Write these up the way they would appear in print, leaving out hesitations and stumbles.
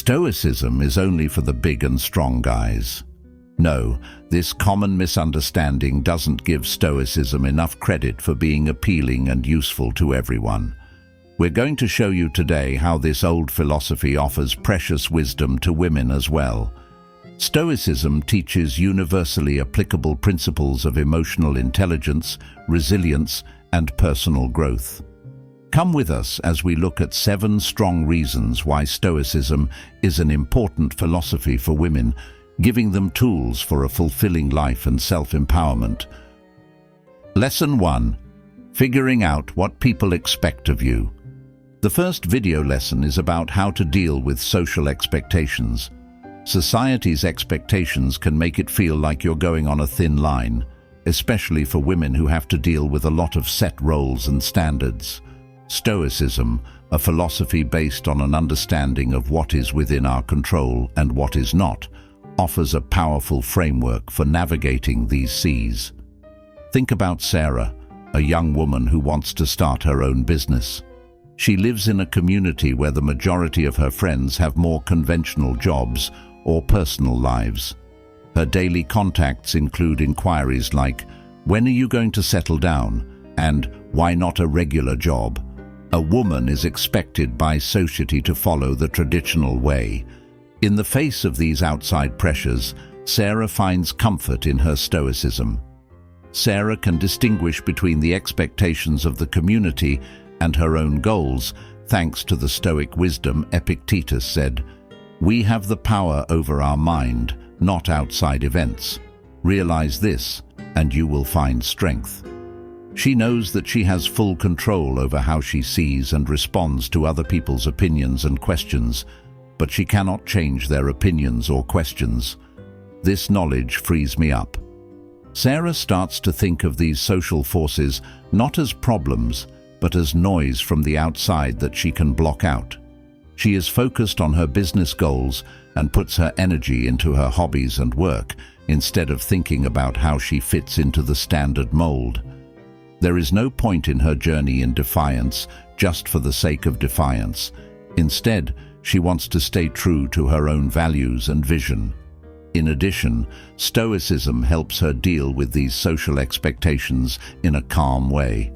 Stoicism is only for the big and strong guys. No, this common misunderstanding doesn't give Stoicism enough credit for being appealing and useful to everyone. We're going to show you today how this old philosophy offers precious wisdom to women as well. Stoicism teaches universally applicable principles of emotional intelligence, resilience, and personal growth. Come with us as we look at 7 strong reasons why Stoicism is an important philosophy for women, giving them tools for a fulfilling life and self-empowerment. Lesson 1. Figuring out what people expect of you. The first video lesson is about how to deal with social expectations. Society's expectations can make it feel like you're going on a thin line, especially for women who have to deal with a lot of set roles and standards. Stoicism, a philosophy based on an understanding of what is within our control and what is not, offers a powerful framework for navigating these seas. Think about Sarah, a young woman who wants to start her own business. She lives in a community where the majority of her friends have more conventional jobs or personal lives. Her daily contacts include inquiries like, "When are you going to settle down?" and "Why not a regular job?" A woman is expected by society to follow the traditional way. In the face of these outside pressures, Sarah finds comfort in her Stoicism. Sarah can distinguish between the expectations of the community and her own goals, thanks to the Stoic wisdom. Epictetus said, "We have the power over our mind, not outside events. Realize this, and you will find strength." She knows that she has full control over how she sees and responds to other people's opinions and questions, but she cannot change their opinions or questions. This knowledge frees me up. Sarah starts to think of these social forces not as problems, but as noise from the outside that she can block out. She is focused on her business goals and puts her energy into her hobbies and work, instead of thinking about how she fits into the standard mold. There is no point in her journey in defiance just for the sake of defiance. Instead, she wants to stay true to her own values and vision. In addition, Stoicism helps her deal with these social expectations in a calm way.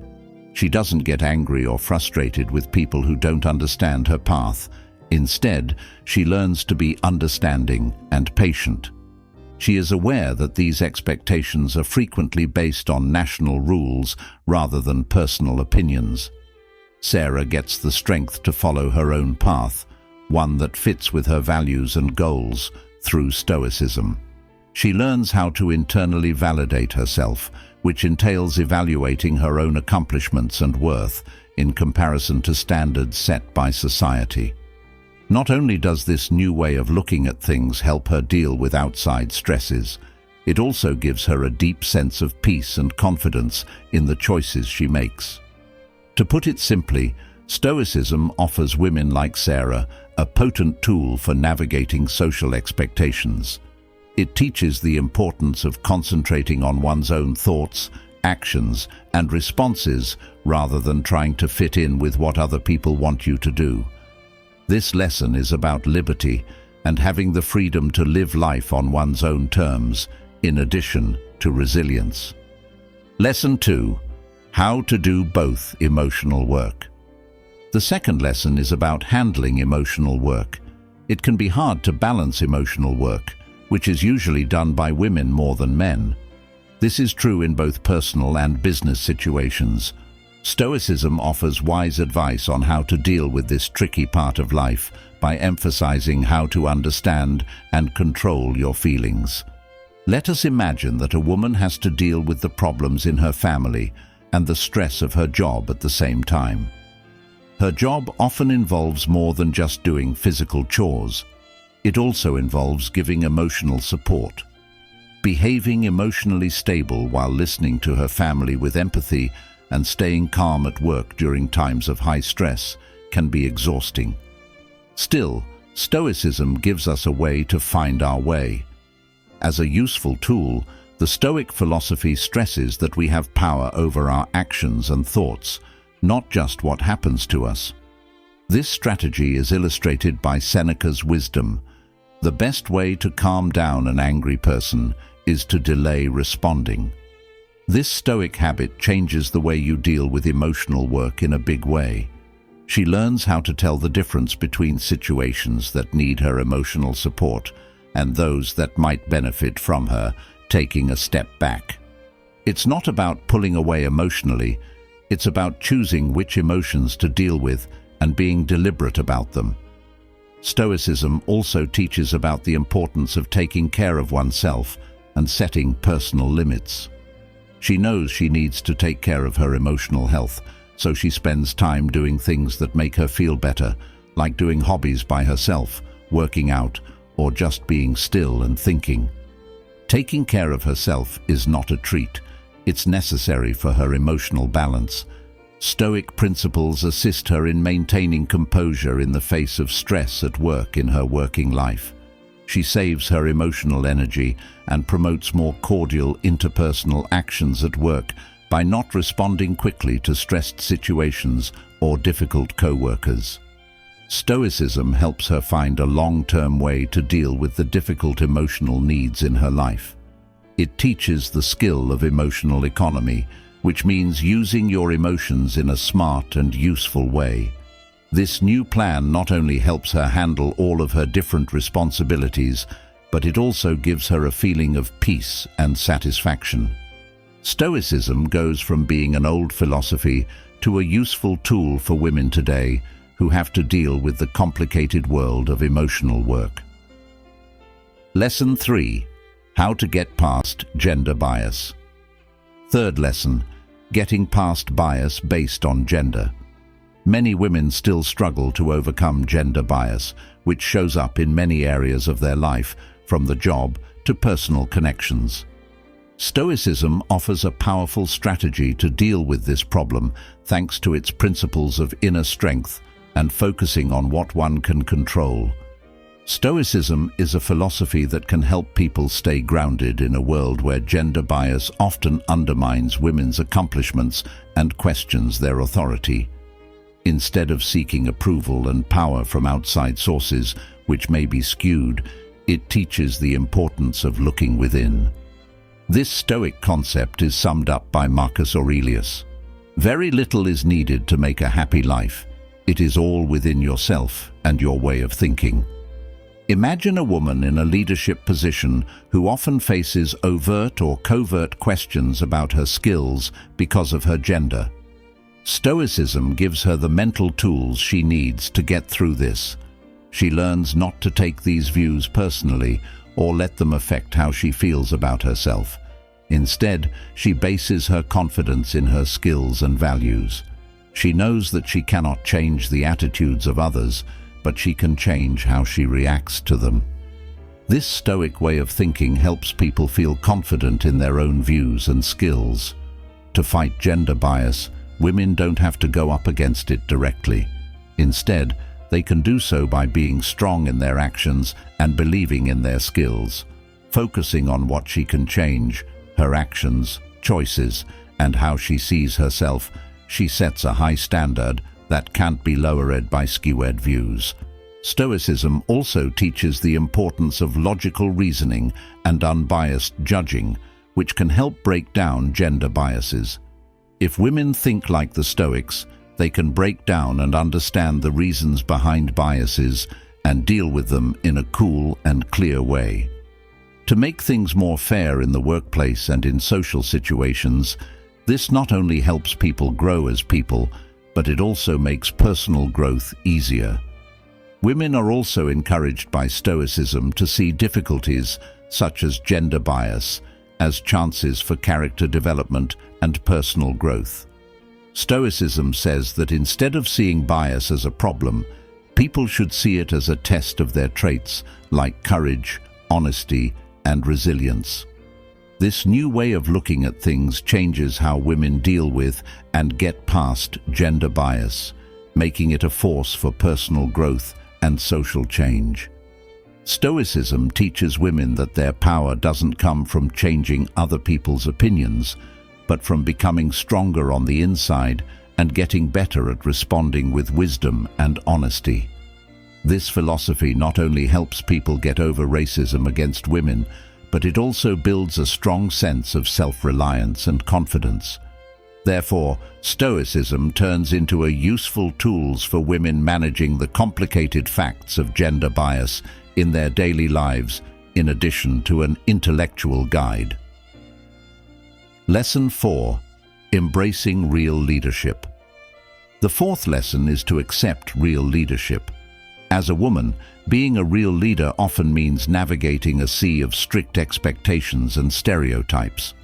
She doesn't get angry or frustrated with people who don't understand her path. Instead, she learns to be understanding and patient. She is aware that these expectations are frequently based on national rules rather than personal opinions. Sarah gets the strength to follow her own path, one that fits with her values and goals, through Stoicism. She learns how to internally validate herself, which entails evaluating her own accomplishments and worth in comparison to standards set by society. Not only does this new way of looking at things help her deal with outside stresses, it also gives her a deep sense of peace and confidence in the choices she makes. To put it simply, Stoicism offers women like Sarah a potent tool for navigating social expectations. It teaches the importance of concentrating on one's own thoughts, actions, and responses rather than trying to fit in with what other people want you to do. This lesson is about liberty and having the freedom to live life on one's own terms, in addition to resilience. Lesson 2. How to do both emotional work. The second lesson is about handling emotional work. It can be hard to balance emotional work, which is usually done by women more than men. This is true in both personal and business situations. Stoicism offers wise advice on how to deal with this tricky part of life by emphasizing how to understand and control your feelings. Let us imagine that a woman has to deal with the problems in her family and the stress of her job at the same time. Her job often involves more than just doing physical chores. It also involves giving emotional support. Behaving emotionally stable while listening to her family with empathy and staying calm at work during times of high stress can be exhausting. Still, Stoicism gives us a way to find our way. As a useful tool, the Stoic philosophy stresses that we have power over our actions and thoughts, not just what happens to us. This strategy is illustrated by Seneca's wisdom. The best way to calm down an angry person is to delay responding. This Stoic habit changes the way you deal with emotional work in a big way. She learns how to tell the difference between situations that need her emotional support and those that might benefit from her taking a step back. It's not about pulling away emotionally, it's about choosing which emotions to deal with and being deliberate about them. Stoicism also teaches about the importance of taking care of oneself and setting personal limits. She knows she needs to take care of her emotional health, so she spends time doing things that make her feel better, like doing hobbies by herself, working out, or just being still and thinking. Taking care of herself is not a treat, it's necessary for her emotional balance. Stoic principles assist her in maintaining composure in the face of stress at work in her working life. She saves her emotional energy and promotes more cordial interpersonal actions at work by not responding quickly to stressed situations or difficult co-workers. Stoicism helps her find a long-term way to deal with the difficult emotional needs in her life. It teaches the skill of emotional economy, which means using your emotions in a smart and useful way. This new plan not only helps her handle all of her different responsibilities, but it also gives her a feeling of peace and satisfaction. Stoicism goes from being an old philosophy to a useful tool for women today who have to deal with the complicated world of emotional work. Lesson 3. How to get past gender bias. Third lesson, getting past bias based on gender. Many women still struggle to overcome gender bias, which shows up in many areas of their life, from the job to personal connections. Stoicism offers a powerful strategy to deal with this problem thanks to its principles of inner strength and focusing on what one can control. Stoicism is a philosophy that can help people stay grounded in a world where gender bias often undermines women's accomplishments and questions their authority. Instead of seeking approval and power from outside sources, which may be skewed, it teaches the importance of looking within. This Stoic concept is summed up by Marcus Aurelius. Very little is needed to make a happy life. It is all within yourself and your way of thinking. Imagine a woman in a leadership position who often faces overt or covert questions about her skills because of her gender. Stoicism gives her the mental tools she needs to get through this. She learns not to take these views personally or let them affect how she feels about herself. Instead, she bases her confidence in her skills and values. She knows that she cannot change the attitudes of others, but she can change how she reacts to them. This Stoic way of thinking helps people feel confident in their own views and skills. To fight gender bias, women don't have to go up against it directly. Instead, they can do so by being strong in their actions and believing in their skills. Focusing on what she can change, her actions, choices, and how she sees herself, she sets a high standard that can't be lowered by skewed views. Stoicism also teaches the importance of logical reasoning and unbiased judging, which can help break down gender biases. If women think like the Stoics, they can break down and understand the reasons behind biases and deal with them in a cool and clear way. To make things more fair in the workplace and in social situations, this not only helps people grow as people, but it also makes personal growth easier. Women are also encouraged by Stoicism to see difficulties, such as gender bias, as chances for character development and personal growth. Stoicism says that instead of seeing bias as a problem, people should see it as a test of their traits like courage, honesty, and resilience. This new way of looking at things changes how women deal with and get past gender bias, making it a force for personal growth and social change. Stoicism teaches women that their power doesn't come from changing other people's opinions, but from becoming stronger on the inside and getting better at responding with wisdom and honesty. This philosophy not only helps people get over racism against women, but it also builds a strong sense of self-reliance and confidence. Therefore, Stoicism turns into a useful tool for women managing the complicated facts of gender bias in their daily lives, in addition to an intellectual guide. Lesson 4. Embracing real leadership. The fourth lesson is to accept real leadership. As a woman, being a real leader often means navigating a sea of strict expectations and stereotypes.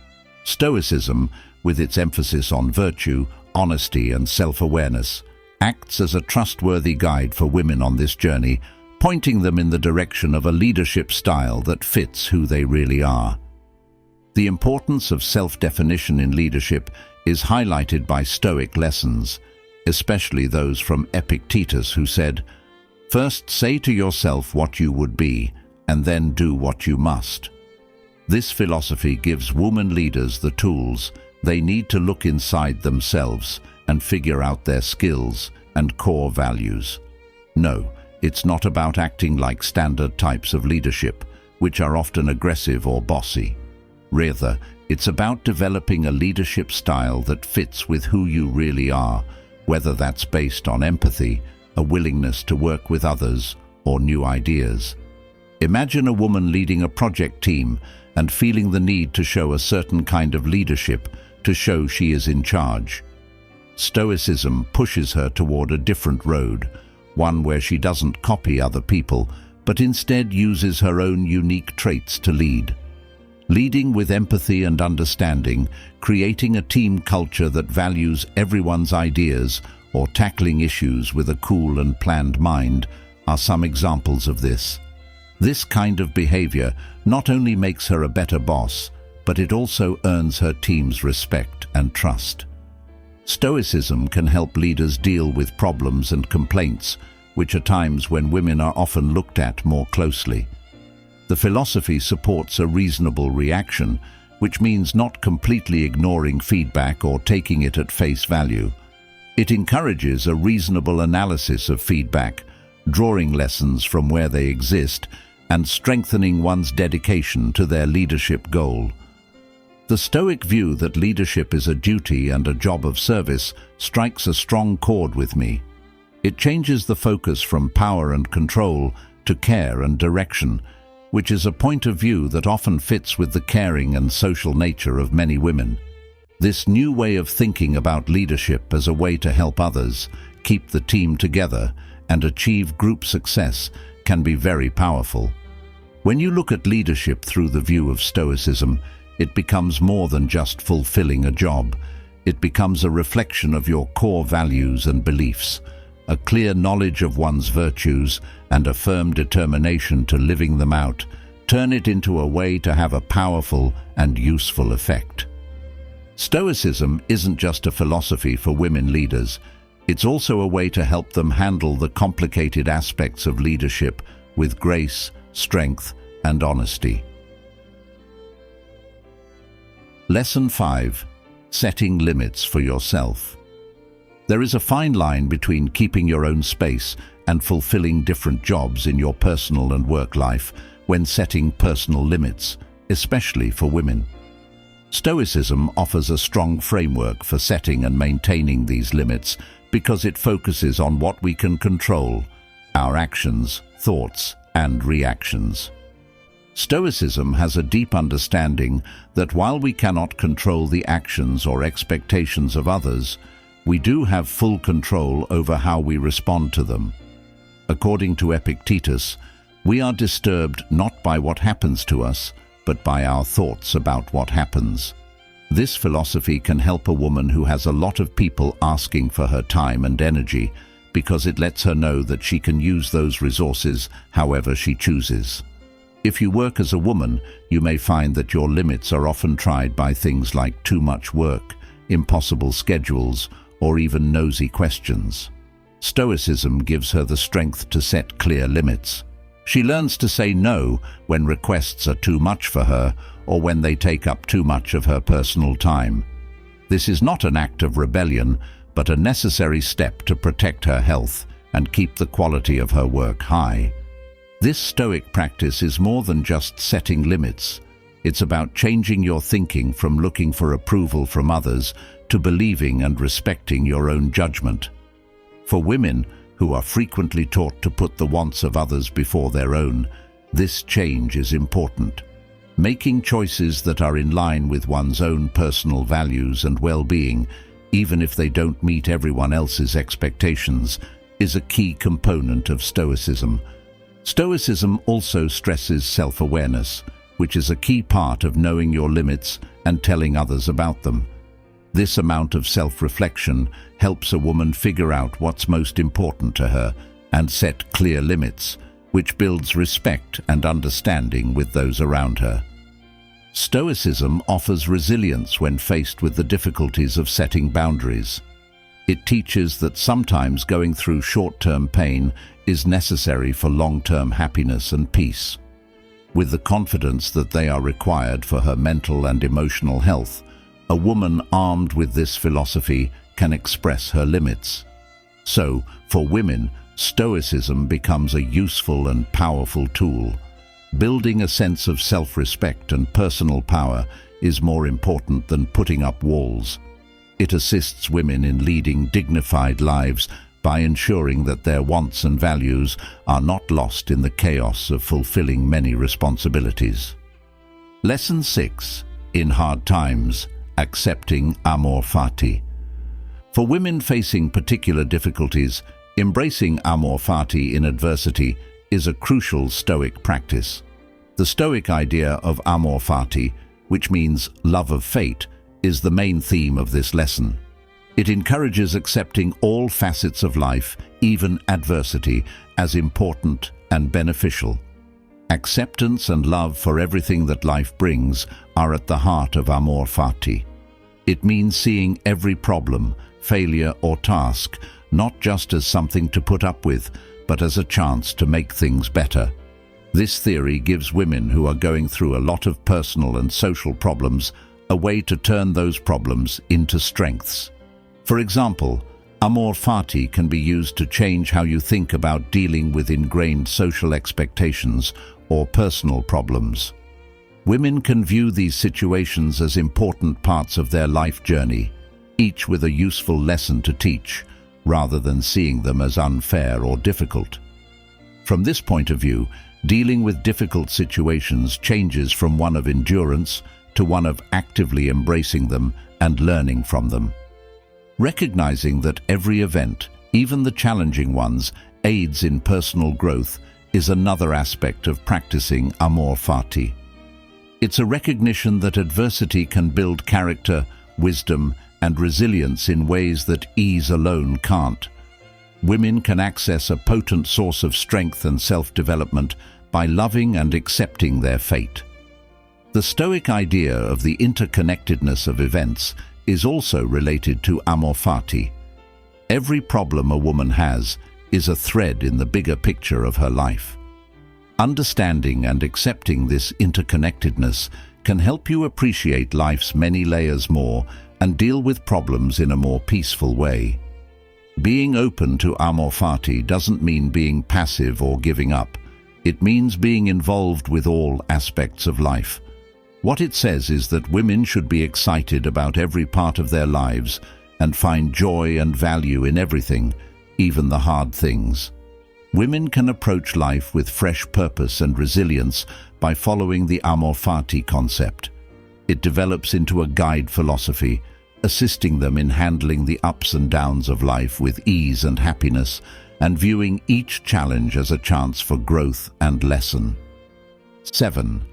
Stoicism, with its emphasis on virtue, honesty, and self-awareness, acts as a trustworthy guide for women on this journey, pointing them in the direction of a leadership style that fits who they really are. The importance of self-definition in leadership is highlighted by Stoic lessons, especially those from Epictetus, who said, "First say to yourself what you would be, and then do what you must." This philosophy gives women leaders the tools they need to look inside themselves and figure out their skills and core values. No, it's not about acting like standard types of leadership, which are often aggressive or bossy. Rather, it's about developing a leadership style that fits with who you really are, whether that's based on empathy, a willingness to work with others, or new ideas. Imagine a woman leading a project team and feeling the need to show a certain kind of leadership to show she is in charge. Stoicism pushes her toward a different road, one where she doesn't copy other people, but instead uses her own unique traits to lead. Leading with empathy and understanding, creating a team culture that values everyone's ideas, or tackling issues with a cool and planned mind are some examples of this. This kind of behavior not only makes her a better boss, but it also earns her team's respect and trust. Stoicism can help leaders deal with problems and complaints, which are times when women are often looked at more closely. The philosophy supports a reasonable reaction, which means not completely ignoring feedback or taking it at face value. It encourages a reasonable analysis of feedback, drawing lessons from where they exist, and strengthening one's dedication to their leadership goal. The Stoic view that leadership is a duty and a job of service strikes a strong chord with me. It changes the focus from power and control to care and direction, which is a point of view that often fits with the caring and social nature of many women. This new way of thinking about leadership as a way to help others, keep the team together, and achieve group success can be very powerful. When you look at leadership through the view of Stoicism, it becomes more than just fulfilling a job. It becomes a reflection of your core values and beliefs, a clear knowledge of one's virtues, and a firm determination to living them out, turn it into a way to have a powerful and useful effect. Stoicism isn't just a philosophy for women leaders, it's also a way to help them handle the complicated aspects of leadership with grace, strength, and honesty. Lesson 5. Setting limits for yourself. There is a fine line between keeping your own space and fulfilling different jobs in your personal and work life when setting personal limits, especially for women. Stoicism offers a strong framework for setting and maintaining these limits because it focuses on what we can control, our actions, thoughts, and reactions. Stoicism has a deep understanding that while we cannot control the actions or expectations of others, we do have full control over how we respond to them. According to Epictetus, we are disturbed not by what happens to us, but by our thoughts about what happens. This philosophy can help a woman who has a lot of people asking for her time and energy, because it lets her know that she can use those resources however she chooses. If you work as a woman, you may find that your limits are often tried by things like too much work, impossible schedules, or even nosy questions. Stoicism gives her the strength to set clear limits. She learns to say no when requests are too much for her or when they take up too much of her personal time. This is not an act of rebellion, but a necessary step to protect her health and keep the quality of her work high. This Stoic practice is more than just setting limits. It's about changing your thinking from looking for approval from others to believing and respecting your own judgment. For women, who are frequently taught to put the wants of others before their own, this change is important. Making choices that are in line with one's own personal values and well-being, even if they don't meet everyone else's expectations, is a key component of Stoicism. Stoicism also stresses self-awareness, which is a key part of knowing your limits and telling others about them. This amount of self-reflection helps a woman figure out what's most important to her and set clear limits, which builds respect and understanding with those around her. Stoicism offers resilience when faced with the difficulties of setting boundaries. It teaches that sometimes going through short-term pain is necessary for long-term happiness and peace. With the confidence that they are required for her mental and emotional health, a woman armed with this philosophy can express her limits. So, for women, Stoicism becomes a useful and powerful tool. Building a sense of self-respect and personal power is more important than putting up walls. It assists women in leading dignified lives by ensuring that their wants and values are not lost in the chaos of fulfilling many responsibilities. Lesson 6. In hard times, accepting amor fati. For women facing particular difficulties, embracing amor fati in adversity is a crucial Stoic practice. The Stoic idea of amor fati, which means love of fate, is the main theme of this lesson. It encourages accepting all facets of life, even adversity, as important and beneficial. Acceptance and love for everything that life brings are at the heart of amor fati. It means seeing every problem, failure or task not just as something to put up with, but as a chance to make things better. This theory gives women who are going through a lot of personal and social problems a way to turn those problems into strengths. For example, amor fati can be used to change how you think about dealing with ingrained social expectations or personal problems. Women can view these situations as important parts of their life journey, each with a useful lesson to teach, rather than seeing them as unfair or difficult. From this point of view, dealing with difficult situations changes from one of endurance to one of actively embracing them and learning from them. Recognizing that every event, even the challenging ones, aids in personal growth is another aspect of practicing amor fati. It's a recognition that adversity can build character, wisdom, and resilience in ways that ease alone can't. Women can access a potent source of strength and self-development by loving and accepting their fate. The Stoic idea of the interconnectedness of events is also related to amor fati. Every problem a woman has is a thread in the bigger picture of her life. Understanding and accepting this interconnectedness can help you appreciate life's many layers more and deal with problems in a more peaceful way. Being open to amor fati doesn't mean being passive or giving up. It means being involved with all aspects of life. What it says is that women should be excited about every part of their lives and find joy and value in everything, even the hard things. Women can approach life with fresh purpose and resilience by following the amor fati concept. It develops into a guide philosophy, assisting them in handling the ups and downs of life with ease and happiness, and viewing each challenge as a chance for growth and lesson. 7.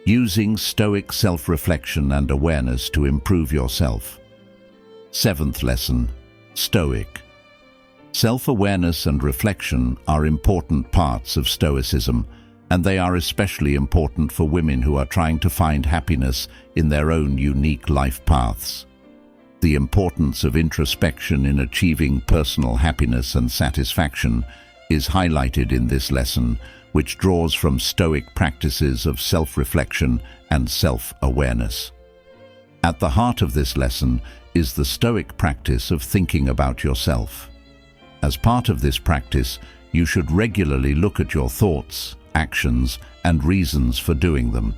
Using Stoic self-reflection and awareness to improve yourself. 7th lesson, Stoic. Self-awareness and reflection are important parts of Stoicism, and they are especially important for women who are trying to find happiness in their own unique life paths. The importance of introspection in achieving personal happiness and satisfaction is highlighted in this lesson, which draws from Stoic practices of self-reflection and self-awareness. At the heart of this lesson is the Stoic practice of thinking about yourself. As part of this practice, you should regularly look at your thoughts, actions, and reasons for doing them.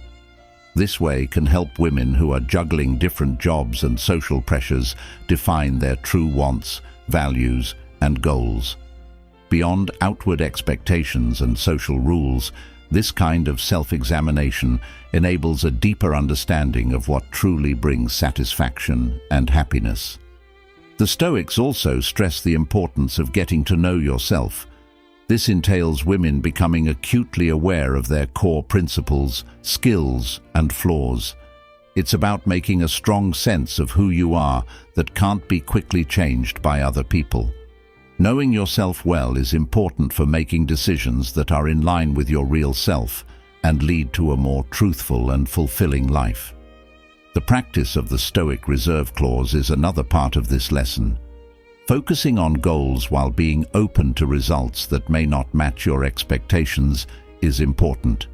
This way can help women who are juggling different jobs and social pressures define their true wants, values, and goals. Beyond outward expectations and social rules, this kind of self-examination enables a deeper understanding of what truly brings satisfaction and happiness. The Stoics also stress the importance of getting to know yourself. This entails women becoming acutely aware of their core principles, skills, and flaws. It's about making a strong sense of who you are that can't be quickly changed by other people. Knowing yourself well is important for making decisions that are in line with your real self and lead to a more truthful and fulfilling life. The practice of the Stoic reserve clause is another part of this lesson. Focusing on goals while being open to results that may not match your expectations is important.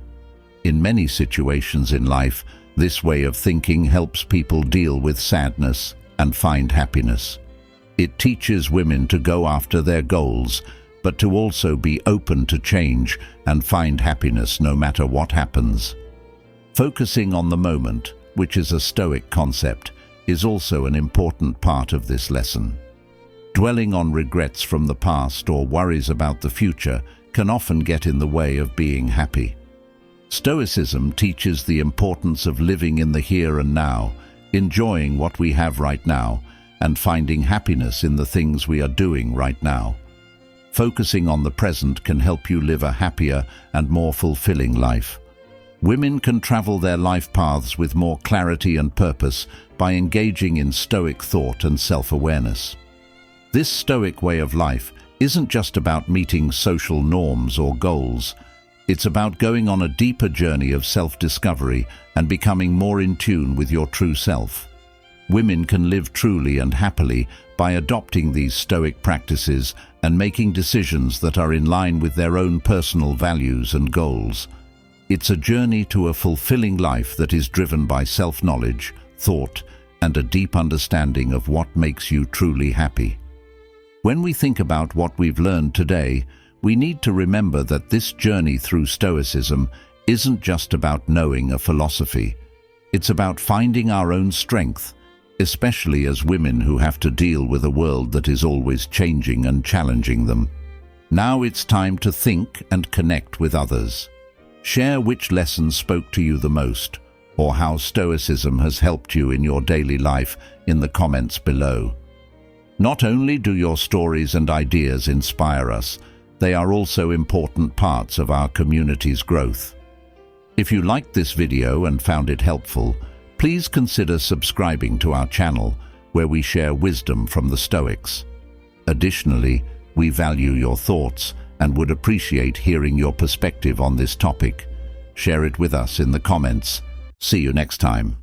In many situations in life, this way of thinking helps people deal with sadness and find happiness. It teaches women to go after their goals, but to also be open to change and find happiness no matter what happens. Focusing on the moment, which is a Stoic concept, is also an important part of this lesson. Dwelling on regrets from the past or worries about the future can often get in the way of being happy. Stoicism teaches the importance of living in the here and now, enjoying what we have right now, and finding happiness in the things we are doing right now. Focusing on the present can help you live a happier and more fulfilling life. Women can travel their life paths with more clarity and purpose by engaging in Stoic thought and self-awareness. This Stoic way of life isn't just about meeting social norms or goals. It's about going on a deeper journey of self-discovery and becoming more in tune with your true self. Women can live truly and happily by adopting these Stoic practices and making decisions that are in line with their own personal values and goals. It's a journey to a fulfilling life that is driven by self-knowledge, thought, and a deep understanding of what makes you truly happy. When we think about what we've learned today, we need to remember that this journey through Stoicism isn't just about knowing a philosophy. It's about finding our own strength, especially as women who have to deal with a world that is always changing and challenging them. Now it's time to think and connect with others. Share which lessons spoke to you the most, or how Stoicism has helped you in your daily life in the comments below. Not only do your stories and ideas inspire us, they are also important parts of our community's growth. If you liked this video and found it helpful, please consider subscribing to our channel, where we share wisdom from the Stoics. Additionally, we value your thoughts and would appreciate hearing your perspective on this topic. Share it with us in the comments. See you next time.